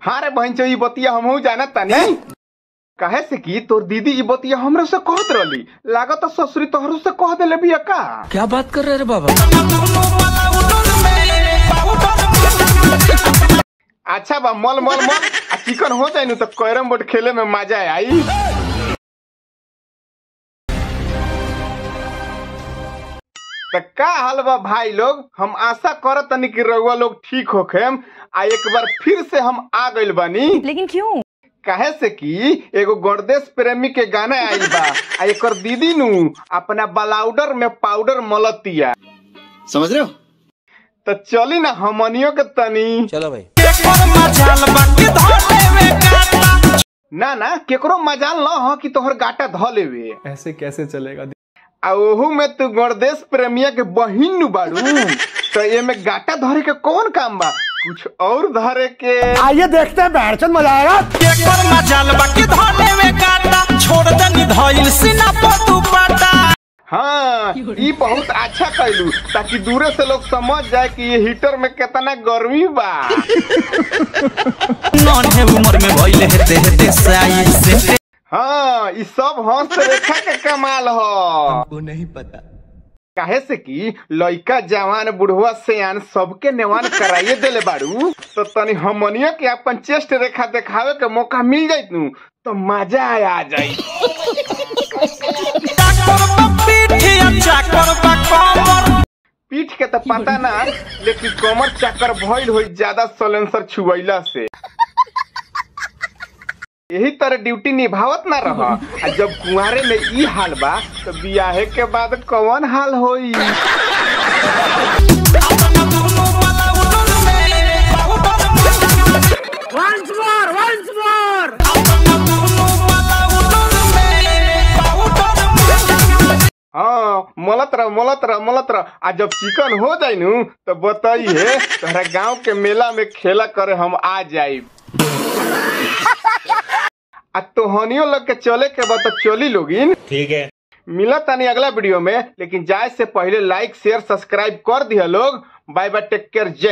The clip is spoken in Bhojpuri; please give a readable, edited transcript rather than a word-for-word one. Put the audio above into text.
हाँ रे बहन ई बतिया हमहू जानत तानी। काहे से कि तोर दीदी ई बतिया हमरे से कहत रहली, लागत ससुरी तोहरो से कह देले बिया का। क्या बात कर रहे रे बाबा। अच्छा बा मल मल मल आ चिकन हो जाए तो कैरम बोर्ड खेले में मजा आई। तो का हाल बा भाई लोग, हम आशा करत तनी कि रउआ लोग ठीक होखेम। आ एक बार फिर से हम आ गइल बानी। लेकिन क्यों? काहे से कि एगो गणदेश प्रेमी के गाना आई बा आ एकर दीदी नु अपना बलाउडर में पाउडर मलतिया, समझ रहे हो। तो चली ना हमनियों के तनी। चलो भाई। ना ना केकरो मजाल न हो कि तोहर गाटा ध लेवे, ऐसे कैसे चलेगा। आ ओहू में तू गणदेश प्रेमिया के बहिन नु बाड़ू, तो ये में गाटा धरे के कौन काम बा, कुछ और धरे के। आइए देखते हैं बैठचंद मजा आएगा। हाँ ये बहुत अच्छा कैलू, ताकि दूरे से लोग समझ जाए कि ये हीटर में कितना गर्मी बा। हाँ ये सब हंस रेखा के कमाल हो। हमको नहीं पता। काहे से कि लइका जवान बुढ़वा सियान सबके नेवान कराइए देले बाड़ू, तो तनी हमनिया के अपन चेस्ट रेखा दिखावे के मौका मिल जाइत नु तो मजा आ जाई। पीठ के तो पता ना, लेकिन कमर चक्कर भइल होई ज्यादा सलेंसर छुआइला से। यही तरह ड्यूटी निभावत ना रहा। जब कुंवारे में ई हाल बा तो बियाहे के बाद कौन हाल होई। हाँ मलत रह। आ जब चिकन हो जाए नु तो बताइए, तोहरा गांव के मेला में खेला करे हम आ जाए। आ तोहनियों लग के चले के बाद चली लोगिन। ठीक है, मिला तानी अगला वीडियो में, लेकिन जाए से पहले लाइक शेयर सब्सक्राइब कर दिया लोग। बाय बाय, टेक केयर, जय।